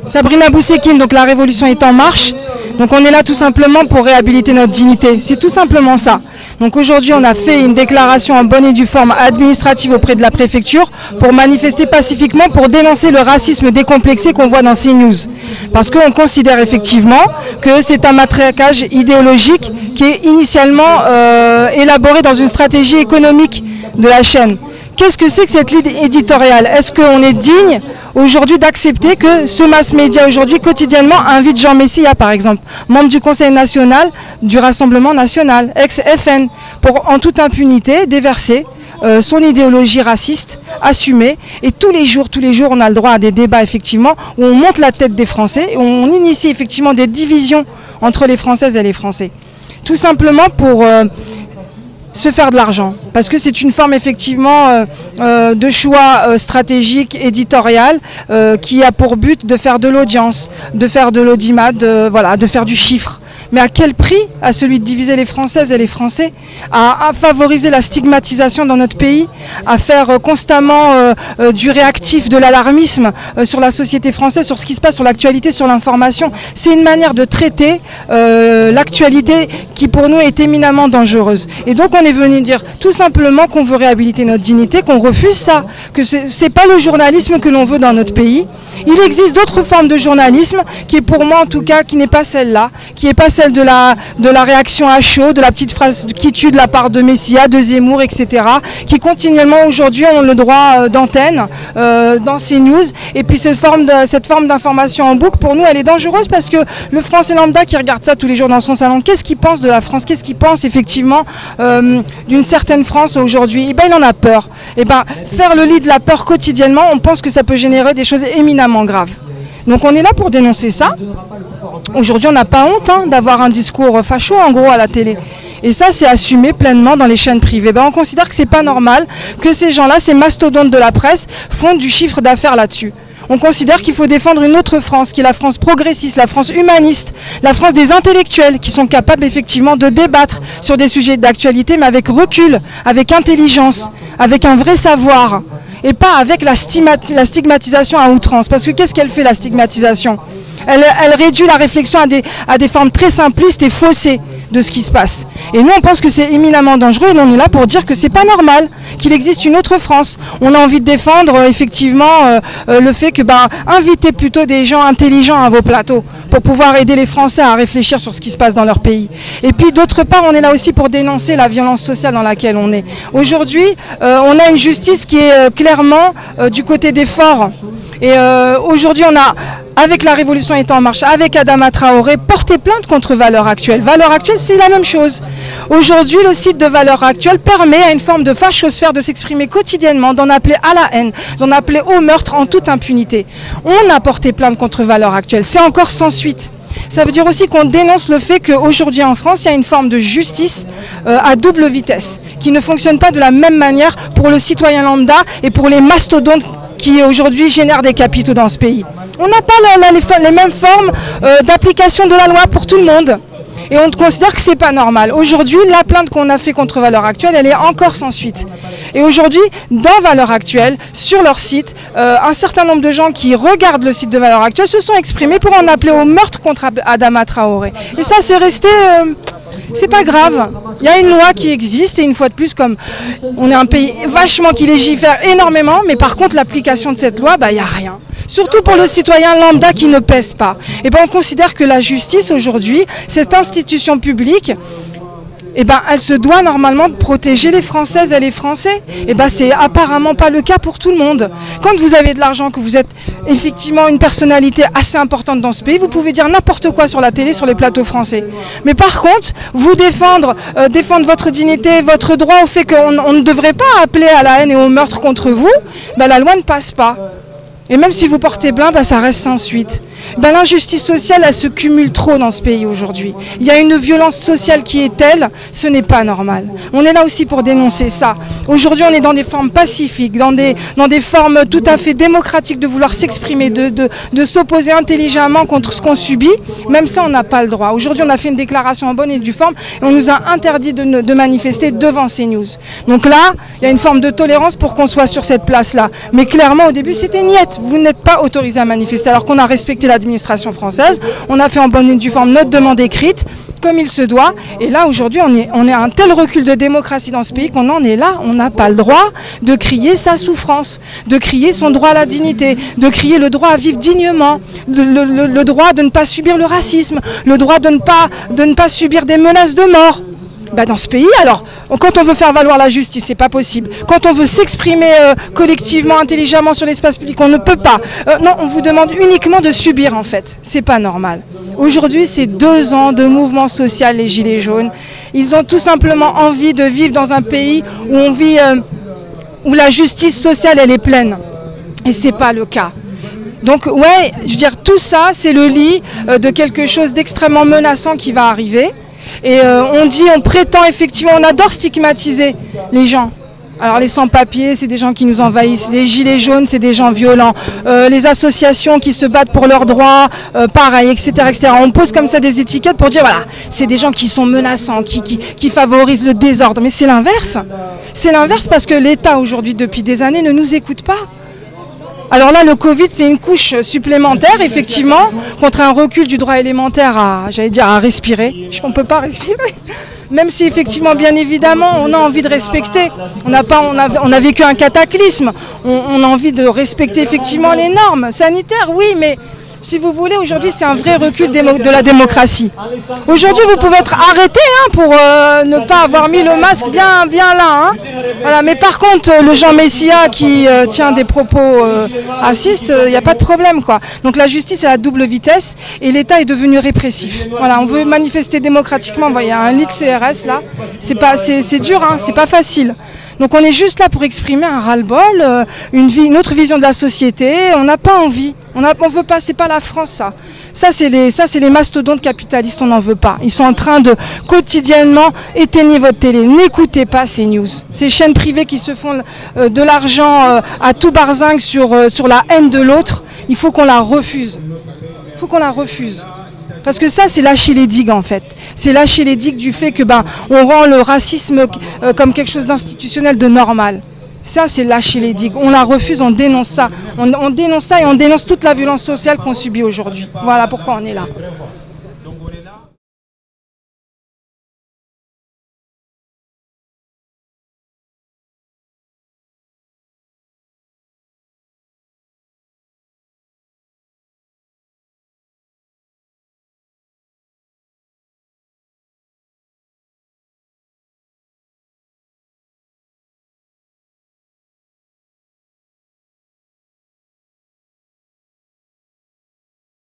Sabrina Boussekine, donc la révolution est en marche. Donc on est là tout simplement pour réhabiliter notre dignité. C'est tout simplement ça. Donc aujourd'hui on a fait une déclaration en bonne et due forme administrative auprès de la préfecture pour manifester pacifiquement, pour dénoncer le racisme décomplexé qu'on voit dans CNews. Parce qu'on considère effectivement que c'est un matraquage idéologique qui est initialement élaboré dans une stratégie économique de la chaîne. Qu'est-ce que c'est que cette ligne éditoriale? Est-ce qu'on est digne aujourd'hui d'accepter que ce mass média aujourd'hui quotidiennement invite Jean Messia par exemple, membre du Conseil national du Rassemblement national, ex-FN, pour en toute impunité déverser son idéologie raciste assumée, et tous les jours on a le droit à des débats effectivement où on monte la tête des Français, où on initie effectivement des divisions entre les Françaises et les Français. Tout simplement pour se faire de l'argent, parce que c'est une forme effectivement de choix stratégique, éditorial, qui a pour but de faire de l'audience, de faire de l'audimat, de faire du chiffre. Mais à quel prix? À celui de diviser les Françaises et les Français, à favoriser la stigmatisation dans notre pays, à faire constamment du réactif, de l'alarmisme sur la société française, sur ce qui se passe, sur l'actualité, sur l'information. C'est une manière de traiter l'actualité qui pour nous est éminemment dangereuse. Et donc on est venu dire tout simplement qu'on veut réhabiliter notre dignité, qu'on refuse ça, que c'est pas le journalisme que l'on veut dans notre pays. Il existe d'autres formes de journalisme qui est pour moi en tout cas qui n'est pas celle-là, qui n'est pas celle de la réaction à chaud, de la petite phrase qui tue de la part de Messia, de Zemmour, etc. qui continuellement aujourd'hui ont le droit d'antenne dans ces news. Et puis cette forme d'information en boucle, pour nous, elle est dangereuse parce que le Français lambda qui regarde ça tous les jours dans son salon, qu'est-ce qu'il pense de la France? Qu'est-ce qu'il pense effectivement d'une certaine France aujourd'hui? Eh ben, il en a peur. Eh ben, faire le lit de la peur quotidiennement, on pense que ça peut générer des choses éminemment graves. Donc on est là pour dénoncer ça. Aujourd'hui, on n'a pas honte d'avoir un discours facho en gros à la télé. Et ça, c'est assumé pleinement dans les chaînes privées. Ben, on considère que c'est pas normal que ces gens-là, ces mastodontes de la presse, font du chiffre d'affaires là-dessus. On considère qu'il faut défendre une autre France, qui est la France progressiste, la France humaniste, la France des intellectuels qui sont capables effectivement de débattre sur des sujets d'actualité, mais avec recul, avec intelligence, avec un vrai savoir, et pas avec la stigmatisation à outrance. Parce que qu'est-ce qu'elle fait, la stigmatisation? Elle réduit la réflexion à des formes très simplistes et faussées de ce qui se passe. Et nous, on pense que c'est éminemment dangereux, et on est là pour dire que c'est pas normal, qu'il existe une autre France. On a envie de défendre effectivement le fait que invitez plutôt des gens intelligents à vos plateaux pour pouvoir aider les Français à réfléchir sur ce qui se passe dans leur pays. Et puis d'autre part, on est là aussi pour dénoncer la violence sociale dans laquelle on est. Aujourd'hui, on a une justice qui est clairement du côté des forts. Et aujourd'hui, on a, avec la révolution étant en marche, avec Adama Traoré, porté plainte contre Valeurs Actuelles. Valeurs Actuelles, c'est la même chose. Aujourd'hui, le site de Valeurs Actuelles permet à une forme de fachosphère de s'exprimer quotidiennement, d'en appeler à la haine, d'en appeler au meurtre en toute impunité. On a porté plainte contre Valeurs Actuelles. C'est encore sans suite. Ça veut dire aussi qu'on dénonce le fait qu'aujourd'hui en France, il y a une forme de justice à double vitesse, qui ne fonctionne pas de la même manière pour le citoyen lambda et pour les mastodontes qui aujourd'hui génèrent des capitaux dans ce pays. On n'a pas les mêmes formes d'application de la loi pour tout le monde. Et on considère que c'est pas normal. Aujourd'hui, la plainte qu'on a fait contre Valeurs Actuelles, elle est encore sans suite. Et aujourd'hui, dans Valeurs Actuelles, sur leur site, un certain nombre de gens qui regardent le site de Valeurs Actuelles se sont exprimés pour en appeler au meurtre contre Adama Traoré. Et ça, c'est resté... c'est pas grave. Il y a une loi qui existe et une fois de plus, comme on est un pays vachement qui légifère énormément, mais par contre l'application de cette loi, il n'y a rien. Surtout pour le citoyen lambda qui ne pèse pas. Et on considère que la justice aujourd'hui, cette institution publique, elle se doit normalement de protéger les Françaises et les Français. C'est apparemment pas le cas pour tout le monde. Quand vous avez de l'argent, que vous êtes effectivement une personnalité assez importante dans ce pays, vous pouvez dire n'importe quoi sur la télé, sur les plateaux français. Mais par contre, vous défendre votre dignité, votre droit au fait qu'on ne devrait pas appeler à la haine et au meurtre contre vous, la loi ne passe pas. Et même si vous portez plainte, ça reste sans suite. Ben, l'injustice sociale, elle se cumule trop dans ce pays aujourd'hui. Il y a une violence sociale qui est telle, ce n'est pas normal. On est là aussi pour dénoncer ça. Aujourd'hui, on est dans des formes pacifiques, dans des formes tout à fait démocratiques de vouloir s'exprimer, de s'opposer intelligemment contre ce qu'on subit. Même ça, on n'a pas le droit. Aujourd'hui, on a fait une déclaration en bonne et due forme et on nous a interdit de manifester devant CNews. Donc là, il y a une forme de tolérance pour qu'on soit sur cette place-là. Mais clairement, au début, c'était niette. Vous n'êtes pas autorisé à manifester alors qu'on a respecté l'administration française. On a fait en bonne et due forme notre demande écrite, comme il se doit. Et là, aujourd'hui, on est à un tel recul de démocratie dans ce pays qu'on en est là. On n'a pas le droit de crier sa souffrance, de crier son droit à la dignité, de crier le droit à vivre dignement, le droit de ne pas subir le racisme, le droit de ne pas subir des menaces de mort. Bah dans ce pays, alors, quand on veut faire valoir la justice, c'est pas possible. Quand on veut s'exprimer collectivement, intelligemment sur l'espace public, on ne peut pas. Non, on vous demande uniquement de subir, en fait. C'est pas normal. Aujourd'hui, c'est 2 ans de mouvement social, les Gilets jaunes. Ils ont tout simplement envie de vivre dans un pays où on vit, où la justice sociale, elle est pleine. Et c'est pas le cas. Donc, ouais, je veux dire, tout ça, c'est le lit de quelque chose d'extrêmement menaçant qui va arriver. Et on prétend effectivement, on adore stigmatiser les gens. Alors les sans-papiers, c'est des gens qui nous envahissent. Les gilets jaunes, c'est des gens violents. Les associations qui se battent pour leurs droits, pareil, etc., etc. On pose comme ça des étiquettes pour dire, voilà, c'est des gens qui sont menaçants, qui favorisent le désordre. Mais c'est l'inverse. C'est l'inverse parce que l'État, aujourd'hui, depuis des années, ne nous écoute pas. Alors là, le Covid, c'est une couche supplémentaire, effectivement, contre un recul du droit élémentaire à respirer. On ne peut pas respirer. Même si, effectivement, bien évidemment, on a envie de respecter. On a vécu un cataclysme. On a envie de respecter, effectivement, les normes sanitaires, oui, mais si vous voulez, aujourd'hui, c'est un vrai recul de la démocratie. Aujourd'hui, vous pouvez être arrêté pour ne pas avoir mis le masque bien là. Hein. Voilà. Mais par contre, le Jean Messia qui tient des propos racistes, il n'y a pas de problème, quoi. Donc la justice est à double vitesse et l'État est devenu répressif. Voilà, on veut manifester démocratiquement. Il y a un lit de CRS là. C'est dur, hein, c'est pas facile. Donc on est juste là pour exprimer un ras-le-bol, une autre vision de la société. On n'a pas envie. On veut pas, c'est pas la France ça. Ça c'est les mastodontes capitalistes, on n'en veut pas. Ils sont en train de quotidiennement éteigner votre télé. N'écoutez pas ces news. Ces chaînes privées qui se font de l'argent à tout barzingue sur la haine de l'autre, il faut qu'on la refuse. Il faut qu'on la refuse. Parce que ça, c'est lâcher les digues, en fait. C'est lâcher les digues du fait que on rend le racisme comme quelque chose d'institutionnel, de normal. Ça, c'est lâcher les digues. On la refuse, on dénonce ça. On dénonce ça et on dénonce toute la violence sociale qu'on subit aujourd'hui. Voilà pourquoi on est là.